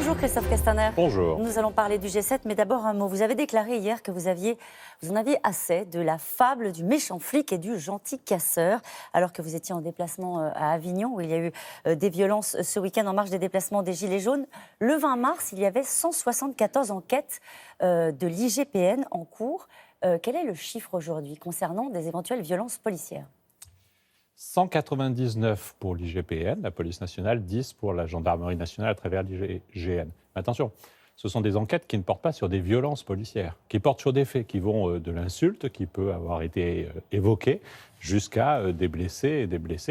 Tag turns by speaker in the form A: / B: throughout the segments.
A: Bonjour Christophe Castaner.
B: Bonjour.
A: Nous allons parler du G7, mais d'abord un mot. Vous avez déclaré hier que vous en aviez assez de la fable du méchant flic et du gentil casseur, alors que vous étiez en déplacement à Avignon, où il y a eu des violences ce week-end en marge des déplacements des Gilets jaunes. Le 20 mars, il y avait 174 enquêtes de l'IGPN en cours. Quel est le chiffre aujourd'hui concernant des éventuelles violences policières ?
B: 199 pour l'IGPN, la police nationale, 10 pour la gendarmerie nationale à travers l'IGN. Attention, ce sont des enquêtes qui ne portent pas sur des violences policières, qui portent sur des faits qui vont de l'insulte, qui peut avoir été évoquée, jusqu'à des blessés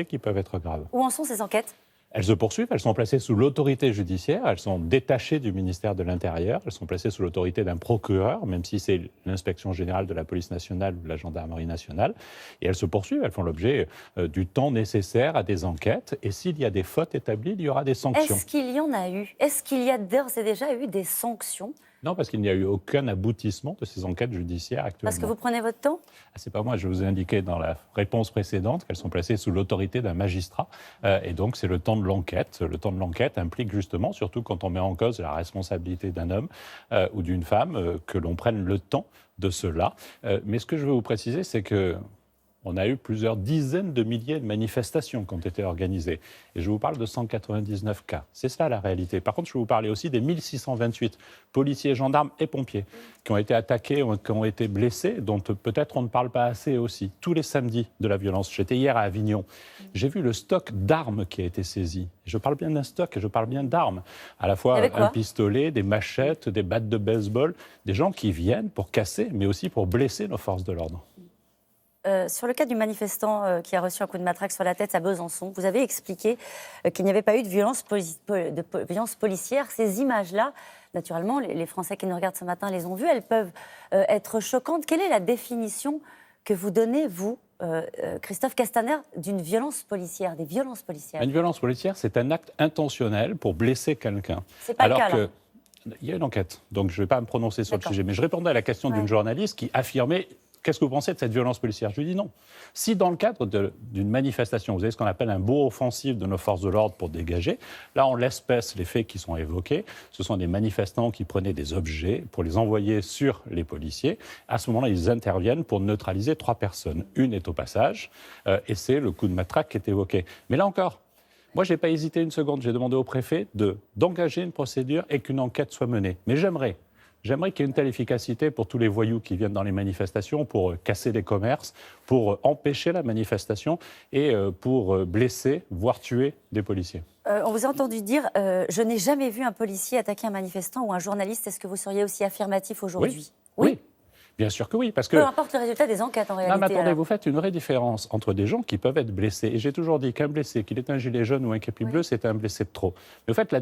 B: qui peuvent être graves.
A: Où en sont ces enquêtes ?
B: Elles se poursuivent, elles sont placées sous l'autorité judiciaire, elles sont détachées du ministère de l'Intérieur, elles sont placées sous l'autorité d'un procureur, même si c'est l'inspection générale de la police nationale ou de la gendarmerie nationale. Et elles se poursuivent, elles font l'objet du temps nécessaire à des enquêtes. Et s'il y a des fautes établies, il y aura des sanctions.
A: Est-ce qu'il y en a eu ? Est-ce qu'il y a d'ores et déjà eu des sanctions ?
B: Non, parce qu'il n'y a eu aucun aboutissement de ces enquêtes judiciaires actuellement.
A: Parce que vous prenez votre temps ?
B: C'est pas moi, je vous ai indiqué dans la réponse précédente qu'elles sont placées sous l'autorité d'un magistrat. Et donc, c'est le temps de l'enquête. Le temps de l'enquête implique justement, surtout quand on met en cause la responsabilité d'un homme ou d'une femme, que l'on prenne le temps de cela. Mais ce que je veux vous préciser, c'est que on a eu plusieurs dizaines de milliers de manifestations qui ont été organisées. Et je vous parle de 199 cas. C'est ça la réalité. Par contre, je vais vous parler aussi des 1628 policiers, gendarmes et pompiers qui ont été attaqués, qui ont été blessés, dont peut-être on ne parle pas assez aussi. Tous les samedis de la violence. J'étais hier à Avignon. J'ai vu le stock d'armes qui a été saisi. Je parle bien d'un stock et je parle bien d'armes. À la fois un pistolet, des machettes, des battes de baseball. Des gens qui viennent pour casser, mais aussi pour blesser nos forces de l'ordre.
A: Sur le cas du manifestant qui a reçu un coup de matraque sur la tête à Besançon, vous avez expliqué qu'il n'y avait pas eu de violence policière. Ces images-là, naturellement, les Français qui nous regardent ce matin les ont vues, elles peuvent être choquantes. Quelle est la définition que vous donnez, vous, Christophe Castaner, d'une violence policière, des violences policières ?
B: Une violence policière, c'est un acte intentionnel pour blesser quelqu'un.
A: C'est pas le cas, là.
B: Il y a une enquête, donc je ne vais pas me prononcer sur le sujet. Mais je répondais à la question d'une journaliste qui affirmait... Qu'est-ce que vous pensez de cette violence policière ? Je lui dis non. Si dans le cadre d'une manifestation, vous avez ce qu'on appelle un bond offensif de nos forces de l'ordre pour dégager, là, en l'espèce, les faits qui sont évoqués, ce sont des manifestants qui prenaient des objets pour les envoyer sur les policiers. À ce moment-là, ils interviennent pour neutraliser 3 personnes. Une est au passage, et c'est le coup de matraque qui est évoqué. Mais là encore, moi, je n'ai pas hésité une seconde. J'ai demandé au préfet d'engager une procédure et qu'une enquête soit menée. Mais j'aimerais qu'il y ait une telle efficacité pour tous les voyous qui viennent dans les manifestations, pour casser les commerces, pour empêcher la manifestation et pour blesser, voire tuer des policiers.
A: On vous a entendu dire « Je n'ai jamais vu un policier attaquer un manifestant ou un journaliste ». Est-ce que vous seriez aussi affirmatif aujourd'hui ?
B: Oui. Bien sûr que oui, parce que...
A: Peu importe le résultat des enquêtes, en réalité.
B: Non, mais attendez, vous faites une vraie différence entre des gens qui peuvent être blessés. Et j'ai toujours dit qu'un blessé, qu'il ait un gilet jaune ou un képi bleu, c'est un blessé de trop. Mais vous faites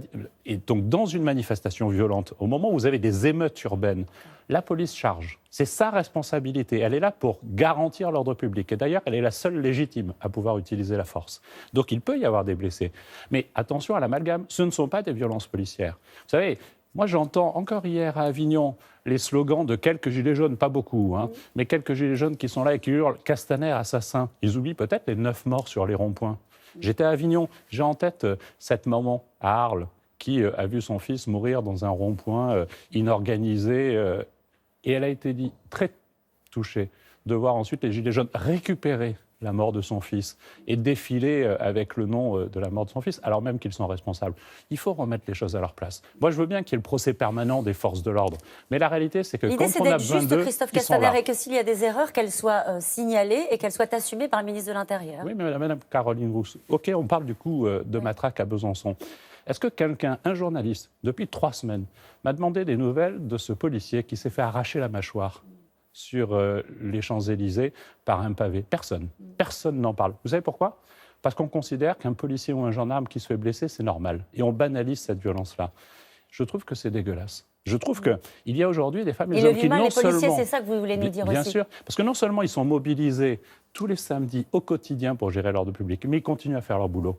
B: et donc, dans une manifestation violente, au moment où vous avez des émeutes urbaines, la police charge. C'est sa responsabilité. Elle est là pour garantir l'ordre public. Et d'ailleurs, elle est la seule légitime à pouvoir utiliser la force. Donc, il peut y avoir des blessés. Mais attention à l'amalgame, ce ne sont pas des violences policières. Vous savez... Moi, j'entends encore hier à Avignon les slogans de quelques gilets jaunes, pas beaucoup, mais quelques gilets jaunes qui sont là et qui hurlent « Castaner, assassin ». Ils oublient peut-être les 9 morts sur les ronds-points. J'étais à Avignon, j'ai en tête cette maman à Arles qui a vu son fils mourir dans un rond-point inorganisé. Et elle a été très touchée de voir ensuite les gilets jaunes récupérer la mort de son fils et défiler avec le nom de la mort de son fils, alors même qu'ils sont responsables. Il faut remettre les choses à leur place. Moi, je veux bien qu'il y ait le procès permanent des forces de l'ordre, mais la réalité, c'est que quand on a besoin d'eux,
A: Christophe Castaner, et que s'il y a des erreurs, qu'elles soient signalées et qu'elles soient assumées par le ministre de l'Intérieur.
B: Oui, mais Madame Caroline Rousse, OK, on parle du coup de matraque à Besançon. Est-ce que quelqu'un, un journaliste, depuis 3 semaines, m'a demandé des nouvelles de ce policier qui s'est fait arracher la mâchoire sur les Champs-Élysées par un pavé? Personne. Personne n'en parle. Vous savez pourquoi ? Parce qu'on considère qu'un policier ou un gendarme qui se fait blesser, c'est normal. Et on banalise cette violence-là. Je trouve que c'est dégueulasse. Je trouve qu'il y a aujourd'hui des femmes et des hommes qui non seulement...
A: les policiers, c'est ça que vous voulez nous dire aussi ?
B: Bien sûr, parce que non seulement ils sont mobilisés tous les samedis au quotidien pour gérer l'ordre public, mais ils continuent à faire leur boulot.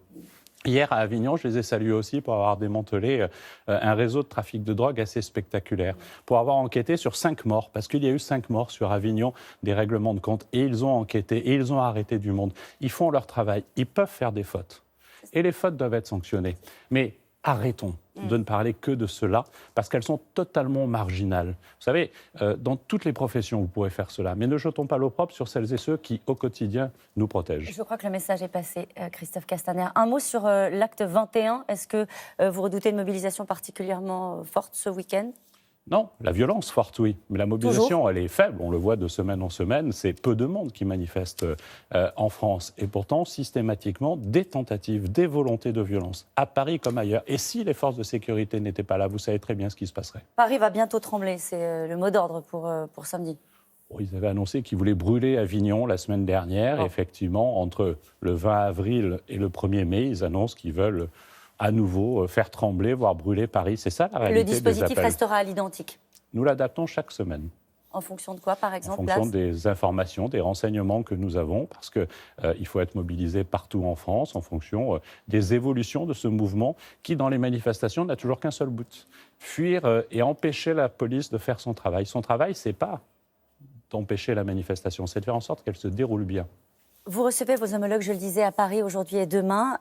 B: Hier, à Avignon, je les ai salués aussi pour avoir démantelé un réseau de trafic de drogue assez spectaculaire, pour avoir enquêté sur 5 morts, parce qu'il y a eu 5 morts sur Avignon, des règlements de compte, et ils ont enquêté, et ils ont arrêté du monde. Ils font leur travail, ils peuvent faire des fautes, et les fautes doivent être sanctionnées. Mais arrêtons de ne parler que de cela, parce qu'elles sont totalement marginales. Vous savez, dans toutes les professions, vous pourrez faire cela, mais ne jetons pas l'opprobre sur celles et ceux qui, au quotidien, nous protègent.
A: Je crois que le message est passé, Christophe Castaner. Un mot sur l'acte 21. Est-ce que vous redoutez une mobilisation particulièrement forte ce week-end ?
B: Non, la violence forte, oui. Mais la mobilisation, elle est faible. On le voit de semaine en semaine. C'est peu de monde qui manifeste en France. Et pourtant, systématiquement, des tentatives, des volontés de violence, à Paris comme ailleurs. Et si les forces de sécurité n'étaient pas là, vous savez très bien ce qui se passerait.
A: Paris va bientôt trembler. C'est le mot d'ordre pour samedi.
B: Bon, ils avaient annoncé qu'ils voulaient brûler Avignon la semaine dernière. Effectivement, entre le 20 avril et le 1er mai, ils annoncent qu'ils veulent à nouveau faire trembler, voire brûler Paris. C'est ça la réalité.
A: Le dispositif restera à l'identique.
B: Nous l'adaptons chaque semaine.
A: En fonction de quoi, par exemple?
B: En fonction des informations, des renseignements que nous avons, parce qu'il faut être mobilisé partout en France en fonction des évolutions de ce mouvement qui, dans les manifestations, n'a toujours qu'un seul but. Fuir et empêcher la police de faire son travail. Son travail, ce n'est pas d'empêcher la manifestation, c'est de faire en sorte qu'elle se déroule bien.
A: Vous recevez vos homologues, je le disais, à Paris aujourd'hui et demain,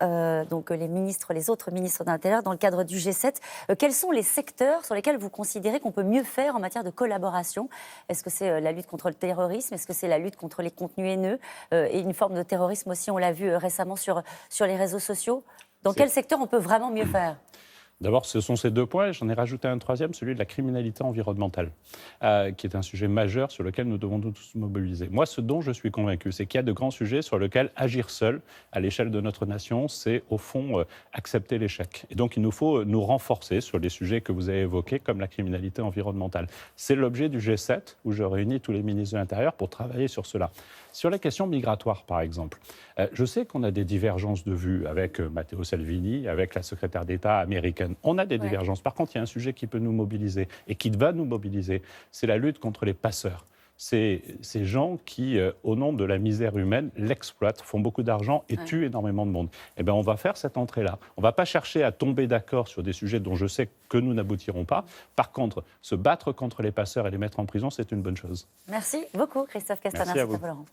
A: donc les autres ministres de l'Intérieur, dans le cadre du G7. Quels sont les secteurs sur lesquels vous considérez qu'on peut mieux faire en matière de collaboration? Est-ce que c'est la lutte contre le terrorisme? Est-ce que c'est la lutte contre les contenus haineux? Et une forme de terrorisme aussi, on l'a vu récemment sur les réseaux sociaux. Dans quel secteur on peut vraiment mieux faire?
B: D'abord, ce sont ces deux points, et j'en ai rajouté un troisième, celui de la criminalité environnementale, qui est un sujet majeur sur lequel nous devons tous nous mobiliser. Moi, ce dont je suis convaincu, c'est qu'il y a de grands sujets sur lesquels agir seul, à l'échelle de notre nation, c'est au fond accepter l'échec. Et donc, il nous faut nous renforcer sur les sujets que vous avez évoqués, comme la criminalité environnementale. C'est l'objet du G7, où je réunis tous les ministres de l'Intérieur pour travailler sur cela. Sur les questions migratoires, par exemple, je sais qu'on a des divergences de vues avec Matteo Salvini, avec la secrétaire d'État américaine. On a des divergences. Par contre, il y a un sujet qui peut nous mobiliser et qui va nous mobiliser, c'est la lutte contre les passeurs. C'est ces gens qui, au nom de la misère humaine, l'exploitent, font beaucoup d'argent et tuent énormément de monde. Eh bien, on va faire cette entrée-là. On ne va pas chercher à tomber d'accord sur des sujets dont je sais que nous n'aboutirons pas. Par contre, se battre contre les passeurs et les mettre en prison, c'est une bonne chose.
A: Merci beaucoup, Christophe Castaner.
B: Merci à vous.